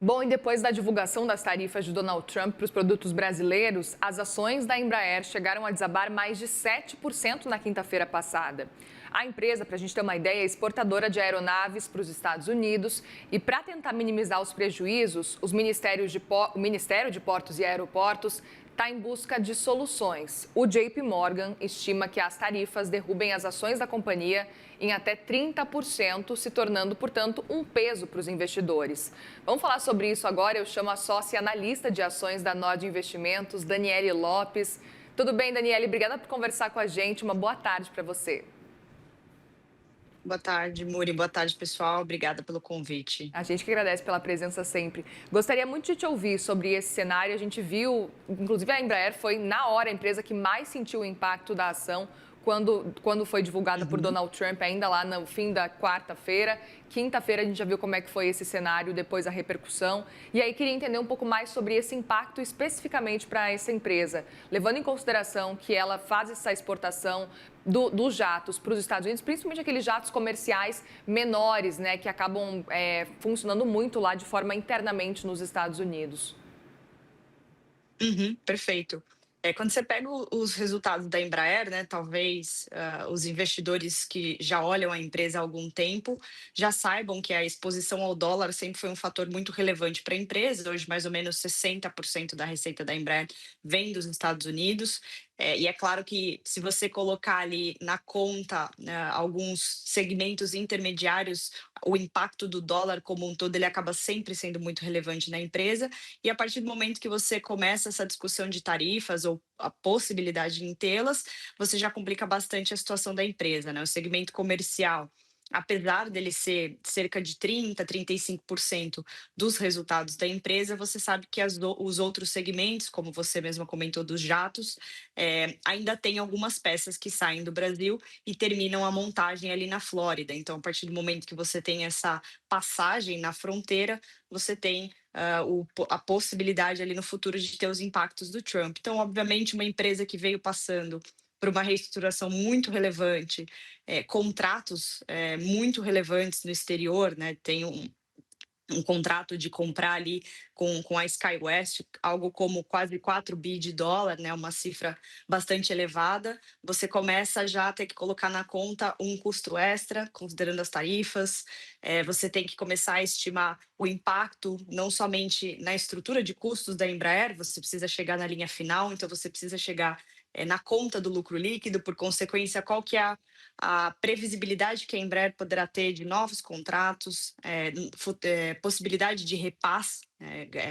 Bom, e depois da divulgação das tarifas de Donald Trump para os produtos brasileiros, as ações da Embraer chegaram a desabar mais de 7% na quinta-feira passada. A empresa, para a gente ter uma ideia, é exportadora de aeronaves para os Estados Unidos e, para tentar minimizar os prejuízos, o Ministério de Portos e Aeroportos está em busca de soluções. O JP Morgan estima que as tarifas derrubem as ações da companhia em até 30%, se tornando, portanto, um peso para os investidores. Vamos falar sobre isso agora. Eu chamo a sócia analista de ações da Nord Investimentos, Daniele Lopes. Tudo bem, Daniele? Obrigada por conversar com a gente. Uma boa tarde para você. Boa tarde, Muri. Boa tarde, pessoal. Obrigada pelo convite. A gente que agradece pela presença sempre. Gostaria muito de te ouvir sobre esse cenário. A gente viu, inclusive a Embraer foi na hora a empresa que mais sentiu o impacto da ação quando foi divulgada por Uhum. Donald Trump, ainda lá no fim da quarta-feira. Quinta-feira a gente já viu como é que foi esse cenário, depois a repercussão. E aí queria entender um pouco mais sobre esse impacto especificamente para essa empresa, levando em consideração que ela faz essa exportação dos jatos para os Estados Unidos, principalmente aqueles jatos comerciais menores, né, que acabam funcionando muito lá de forma internamente nos Estados Unidos. Uhum, perfeito. Quando você pega os resultados da Embraer, né, talvez os investidores que já olham a empresa há algum tempo já saibam que a exposição ao dólar sempre foi um fator muito relevante para a empresa. Hoje, mais ou menos 60% da receita da Embraer vem dos Estados Unidos. E é claro que se você colocar ali na conta, alguns segmentos intermediários, o impacto do dólar como um todo ele acaba sempre sendo muito relevante na empresa. E a partir do momento que você começa essa discussão de tarifas ou a possibilidade de tê-las, você já complica bastante a situação da empresa, né? O segmento comercial, apesar dele ser cerca de 35% dos resultados da empresa, você sabe que os outros segmentos, como você mesma comentou dos jatos, ainda tem algumas peças que saem do Brasil e terminam a montagem ali na Flórida. Então, a partir do momento que você tem essa passagem na fronteira, você tem a possibilidade ali no futuro de ter os impactos do Trump. Então, obviamente, uma empresa que veio passando por uma reestruturação muito relevante, contratos muito relevantes no exterior, né? Tem um contrato de comprar ali com a SkyWest, algo como quase 4 bi de dólar, né, uma cifra bastante elevada, você começa já a ter que colocar na conta um custo extra, considerando as tarifas, você tem que começar a estimar o impacto, não somente na estrutura de custos da Embraer, você precisa chegar na linha final, então você precisa chegar na conta do lucro líquido, por consequência, qual que é a previsibilidade que a Embraer poderá ter de novos contratos, possibilidade de repasse.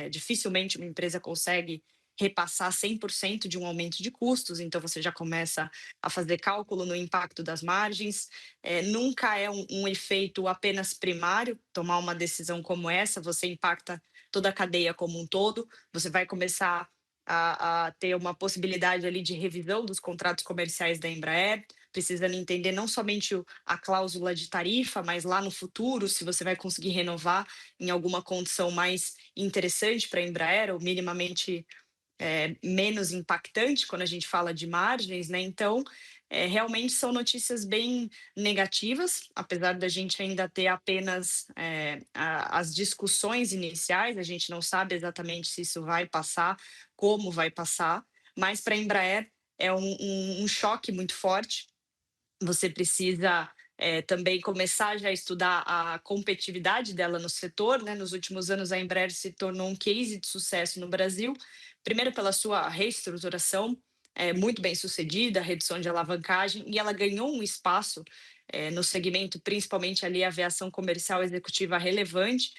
Dificilmente uma empresa consegue repassar 100% de um aumento de custos, então você já começa a fazer cálculo no impacto das margens. Nunca é um efeito apenas primário tomar uma decisão como essa, você impacta toda a cadeia como um todo, você vai começar a ter uma possibilidade ali de revisão dos contratos comerciais da Embraer, precisando entender não somente a cláusula de tarifa, mas lá no futuro, se você vai conseguir renovar em alguma condição mais interessante para a Embraer, ou minimamente menos impactante quando a gente fala de margens, né? Então, realmente são notícias bem negativas, apesar da gente ainda ter apenas as discussões iniciais, a gente não sabe exatamente se isso vai passar, como vai passar, mas para a Embraer é um choque muito forte. Você precisa também começar já a estudar a competitividade dela no setor, né? Nos últimos anos, a Embraer se tornou um case de sucesso no Brasil, primeiro pela sua reestruturação, muito bem sucedida, redução de alavancagem, e ela ganhou um espaço no segmento, principalmente ali a aviação comercial executiva relevante,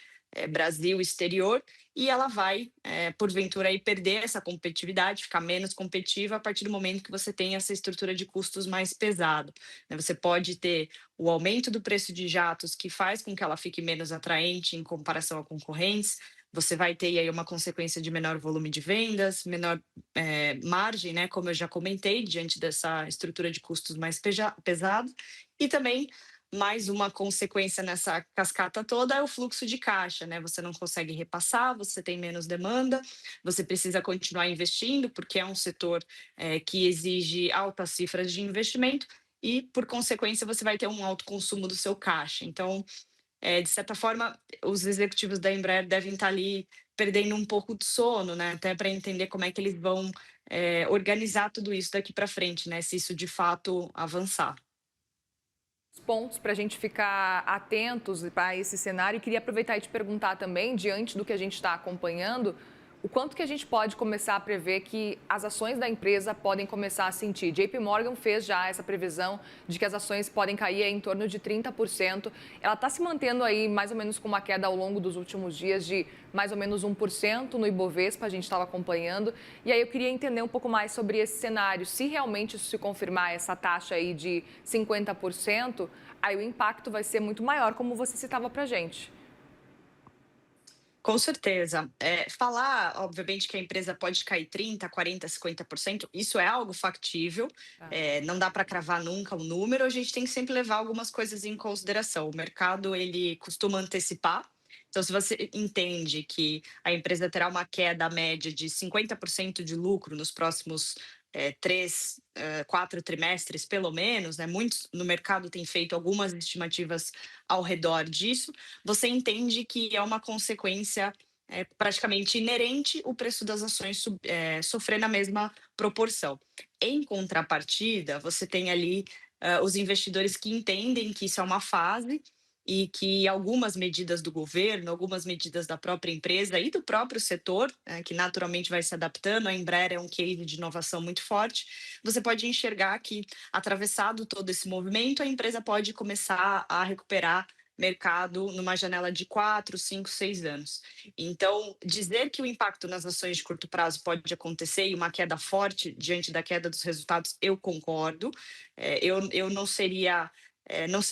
Brasil exterior, e ela vai, porventura, aí, perder essa competitividade, ficar menos competitiva a partir do momento que você tem essa estrutura de custos mais pesado, né? Você pode ter o aumento do preço de jatos, que faz com que ela fique menos atraente em comparação a concorrentes, você vai ter aí uma consequência de menor volume de vendas, menor margem, né, como eu já comentei, diante dessa estrutura de custos mais pesado, e também mais uma consequência nessa cascata toda é o fluxo de caixa, né? Você não consegue repassar, você tem menos demanda, você precisa continuar investindo, porque é um setor que exige altas cifras de investimento e, por consequência, você vai ter um alto consumo do seu caixa. Então, de certa forma, os executivos da Embraer devem estar ali perdendo um pouco de sono, né, até para entender como é que eles vão, organizar tudo isso daqui para frente, né, se isso de fato avançar. Pontos para a gente ficar atentos para esse cenário. E queria aproveitar e te perguntar também, diante do que a gente está acompanhando, o quanto que a gente pode começar a prever que as ações da empresa podem começar a sentir. JP Morgan fez já essa previsão de que as ações podem cair em torno de 30%. Ela está se mantendo aí mais ou menos com uma queda ao longo dos últimos dias de mais ou menos 1% no Ibovespa, a gente estava acompanhando. E aí eu queria entender um pouco mais sobre esse cenário. Se realmente isso se confirmar, essa taxa aí de 50%, aí o impacto vai ser muito maior, como você citava para a gente. Com certeza. Falar, obviamente, que a empresa pode cair 30, 40, 50%, isso é algo factível, Tá. não dá para cravar nunca o número, a gente tem que sempre levar algumas coisas em consideração. O mercado, ele costuma antecipar, então se você entende que a empresa terá uma queda média de 50% de lucro nos próximos, 3, 4 trimestres, pelo menos, né, muitos no mercado têm feito algumas estimativas ao redor disso, você entende que é uma consequência, praticamente inerente o preço das ações sofrer na mesma proporção. Em contrapartida, você tem ali, os investidores que entendem que isso é uma fase e que algumas medidas do governo, algumas medidas da própria empresa e do próprio setor, que naturalmente vai se adaptando, a Embraer é um case de inovação muito forte, você pode enxergar que, atravessado todo esse movimento, a empresa pode começar a recuperar mercado numa janela de 4, 5, 6 anos. Então, dizer que o impacto nas ações de curto prazo pode acontecer e uma queda forte diante da queda dos resultados, eu concordo. Eu não seria.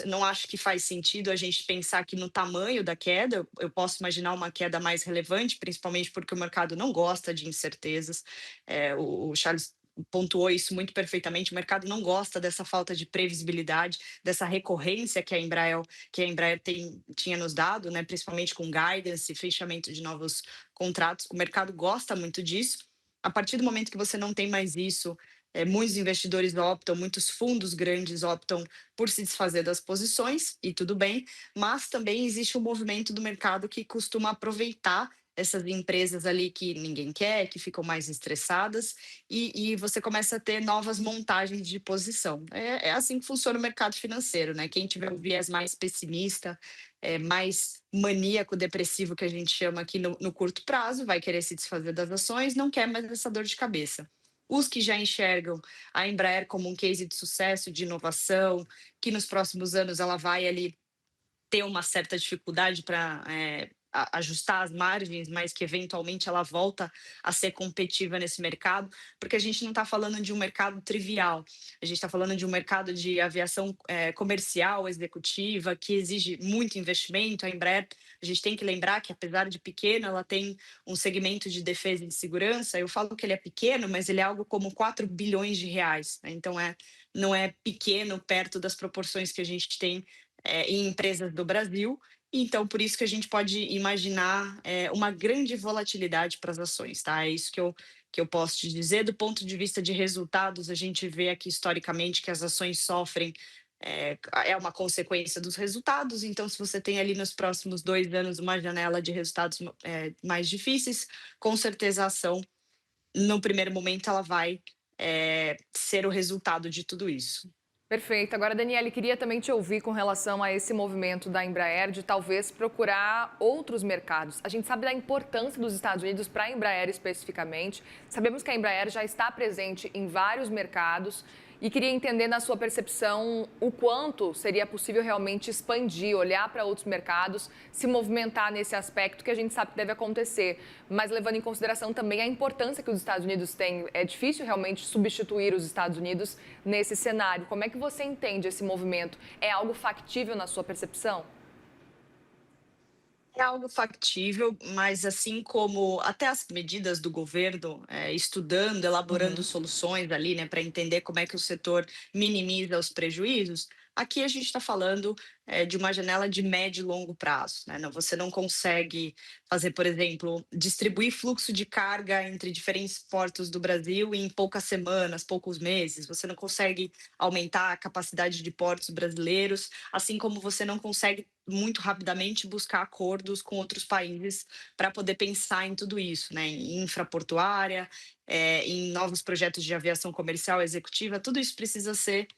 Não acho que faz sentido a gente pensar que no tamanho da queda, eu posso imaginar uma queda mais relevante, principalmente porque o mercado não gosta de incertezas. O Charles pontuou isso muito perfeitamente. O mercado não gosta dessa falta de previsibilidade, dessa recorrência que a Embraer tinha nos dado, né, principalmente com guidance e fechamento de novos contratos. O mercado gosta muito disso. A partir do momento que você não tem mais isso, muitos investidores optam, muitos fundos grandes optam por se desfazer das posições, e tudo bem, mas também existe um movimento do mercado que costuma aproveitar essas empresas ali que ninguém quer, que ficam mais estressadas, e você começa a ter novas montagens de posição. É assim que funciona o mercado financeiro, né? Quem tiver um viés mais pessimista, mais maníaco, depressivo, que a gente chama aqui no curto prazo, vai querer se desfazer das ações, não quer mais essa dor de cabeça. Os que já enxergam a Embraer como um case de sucesso, de inovação, que nos próximos anos ela vai ali ter uma certa dificuldade para ajustar as margens, mas que eventualmente ela volta a ser competitiva nesse mercado, porque a gente não está falando de um mercado trivial, a gente está falando de um mercado de aviação comercial, executiva, que exige muito investimento. A Embraer, a gente tem que lembrar que, apesar de pequena, ela tem um segmento de defesa e de segurança. Eu falo que ele é pequeno, mas ele é algo como 4 bilhões de reais, né? Então, não é pequeno perto das proporções que a gente tem em empresas do Brasil. Então, por isso que a gente pode imaginar uma grande volatilidade para as ações, tá? É isso que eu posso te dizer. Do ponto de vista de resultados, a gente vê aqui historicamente que as ações sofrem, é uma consequência dos resultados. Então, se você tem ali nos próximos 2 anos uma janela de resultados mais difíceis, com certeza a ação, no primeiro momento, ela vai ser o resultado de tudo isso. Perfeito. Agora, Daniele, queria também te ouvir com relação a esse movimento da Embraer de talvez procurar outros mercados. A gente sabe da importância dos Estados Unidos para a Embraer especificamente. Sabemos que a Embraer já está presente em vários mercados e queria entender, na sua percepção, o quanto seria possível realmente expandir, olhar para outros mercados, se movimentar nesse aspecto que a gente sabe que deve acontecer, mas levando em consideração também a importância que os Estados Unidos têm. É difícil realmente substituir os Estados Unidos nesse cenário. Como é que você entende esse movimento? É algo factível na sua percepção? É algo factível, mas assim como até as medidas do governo, estudando, elaborando Uhum. soluções ali, né, para entender como é que o setor minimiza os prejuízos, Aqui a gente está falando de uma janela de médio e longo prazo, né? Você não consegue fazer, por exemplo, distribuir fluxo de carga entre diferentes portos do Brasil em poucas semanas, poucos meses. Você não consegue aumentar a capacidade de portos brasileiros, assim como você não consegue muito rapidamente buscar acordos com outros países para poder pensar em tudo isso, né? Em infraportuária, em novos projetos de aviação comercial executiva, tudo isso precisa ser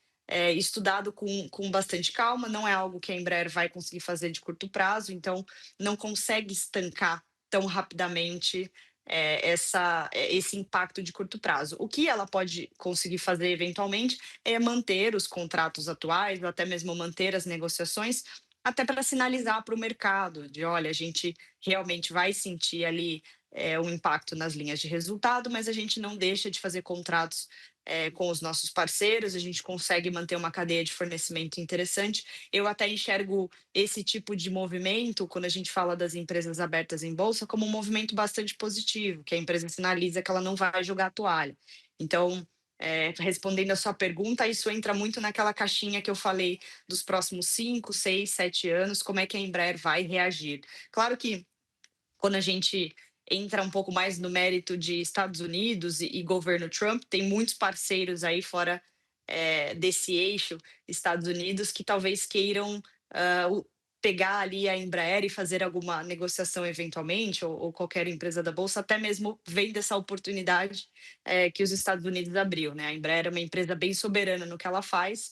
estudado com bastante calma, não é algo que a Embraer vai conseguir fazer de curto prazo, então não consegue estancar tão rapidamente esse impacto de curto prazo. O que ela pode conseguir fazer eventualmente é manter os contratos atuais, ou até mesmo manter as negociações, até para sinalizar para o mercado de, olha, a gente realmente vai sentir ali um impacto nas linhas de resultado, mas a gente não deixa de fazer contratos com os nossos parceiros, a gente consegue manter uma cadeia de fornecimento interessante. Eu até enxergo esse tipo de movimento, quando a gente fala das empresas abertas em bolsa, como um movimento bastante positivo, que a empresa sinaliza que ela não vai jogar a toalha. Então, respondendo a sua pergunta, isso entra muito naquela caixinha que eu falei dos próximos 5, 6, 7 anos, como é que a Embraer vai reagir. Claro que quando a gente entra um pouco mais no mérito de Estados Unidos e governo Trump, tem muitos parceiros aí fora desse eixo, Estados Unidos, que talvez queiram pegar ali a Embraer e fazer alguma negociação eventualmente, ou qualquer empresa da Bolsa, até mesmo vendo essa oportunidade que os Estados Unidos abriu. Né? A Embraer é uma empresa bem soberana no que ela faz,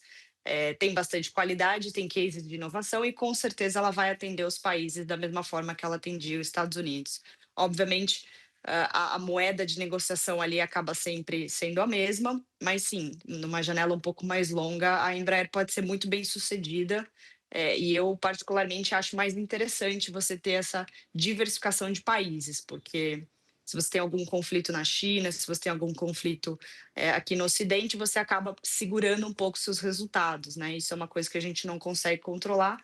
tem bastante qualidade, tem cases de inovação e com certeza ela vai atender os países da mesma forma que ela atendia os Estados Unidos. Obviamente, a moeda de negociação ali acaba sempre sendo a mesma, mas sim, numa janela um pouco mais longa, a Embraer pode ser muito bem sucedida. E eu, particularmente, acho mais interessante você ter essa diversificação de países, porque se você tem algum conflito na China, se você tem algum conflito aqui no Ocidente, você acaba segurando um pouco seus resultados, né? Isso é uma coisa que a gente não consegue controlar,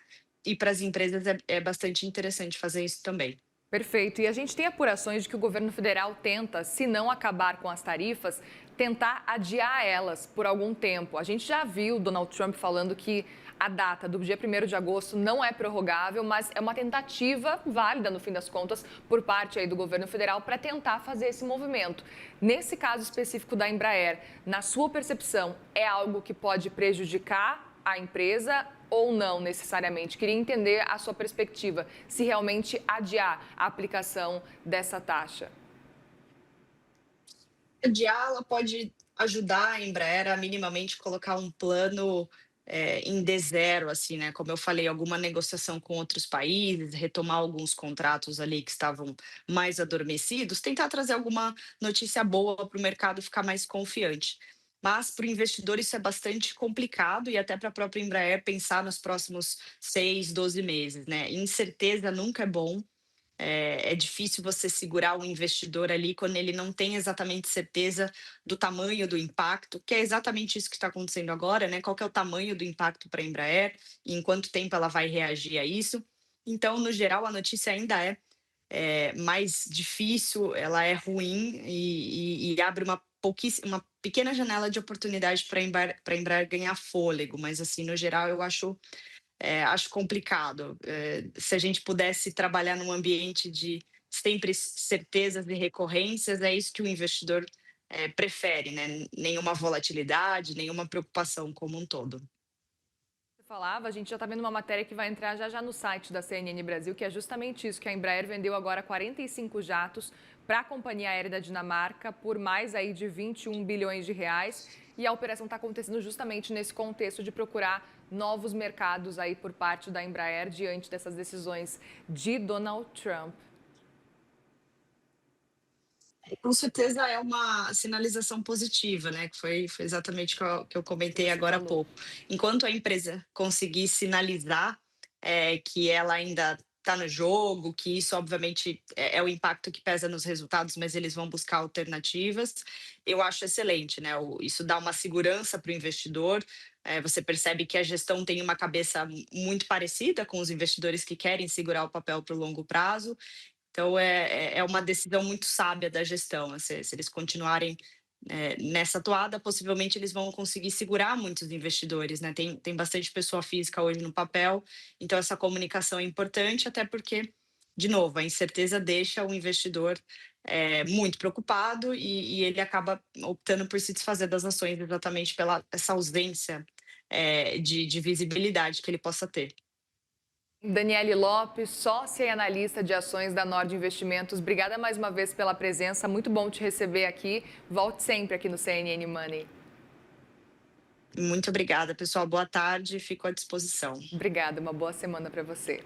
e para as empresas é bastante interessante fazer isso também. Perfeito. E a gente tem apurações de que o governo federal tenta, se não acabar com as tarifas, tentar adiar elas por algum tempo. A gente já viu Donald Trump falando que a data do dia 1º de agosto não é prorrogável, mas é uma tentativa válida, no fim das contas, por parte aí do governo federal para tentar fazer esse movimento. Nesse caso específico da Embraer, na sua percepção, é algo que pode prejudicar a empresa ou não necessariamente? Queria entender a sua perspectiva, se realmente adiar a aplicação dessa taxa. Adiar, ela pode ajudar a Embraer a minimamente colocar um plano em D0, assim, né? Como eu falei, alguma negociação com outros países, retomar alguns contratos ali que estavam mais adormecidos, tentar trazer alguma notícia boa para o mercado ficar mais confiante. Mas para o investidor isso é bastante complicado e até para a própria Embraer pensar nos próximos 6, 12 meses, né? Incerteza nunca é bom. É difícil você segurar o investidor ali quando ele não tem exatamente certeza do tamanho do impacto, que é exatamente isso que está acontecendo agora, né? Qual que é o tamanho do impacto para a Embraer e em quanto tempo ela vai reagir a isso. Então, no geral, a notícia ainda é mais difícil, ela é ruim e abre uma pequena janela de oportunidade para a Embraer ganhar fôlego, mas assim, no geral, eu acho complicado. Se a gente pudesse trabalhar num ambiente de sempre certezas e recorrências, é isso que o investidor prefere, né? Nenhuma volatilidade, nenhuma preocupação como um todo. Você falava, a gente já está vendo uma matéria que vai entrar já já no site da CNN Brasil, que é justamente isso, que a Embraer vendeu agora 45 jatos para a companhia aérea da Dinamarca por mais aí de 21 bilhões de reais. E a operação está acontecendo justamente nesse contexto de procurar novos mercados aí por parte da Embraer diante dessas decisões de Donald Trump. Com certeza é uma sinalização positiva, né? Que foi exatamente o que eu Que comentei você agora há falou. pouco. Enquanto a empresa conseguir sinalizar que ela ainda está no jogo, que isso obviamente é o impacto que pesa nos resultados, mas eles vão buscar alternativas, eu acho excelente, né? Isso dá uma segurança para o investidor. Você percebe que a gestão tem uma cabeça muito parecida com os investidores que querem segurar o papel para o longo prazo. Então, é uma decisão muito sábia da gestão. Se eles continuarem nessa toada, possivelmente eles vão conseguir segurar muitos investidores, né? Tem bastante pessoa física hoje no papel, então essa comunicação é importante, até porque, de novo, a incerteza deixa o investidor muito preocupado e ele acaba optando por se desfazer das ações exatamente pela essa ausência de visibilidade que ele possa ter. Daniele Lopes, sócia e analista de ações da Nord Investimentos. Obrigada mais uma vez pela presença. Muito bom te receber aqui. Volte sempre aqui no CNN Money. Muito obrigada, pessoal. Boa tarde, fico à disposição. Obrigada, uma boa semana para você.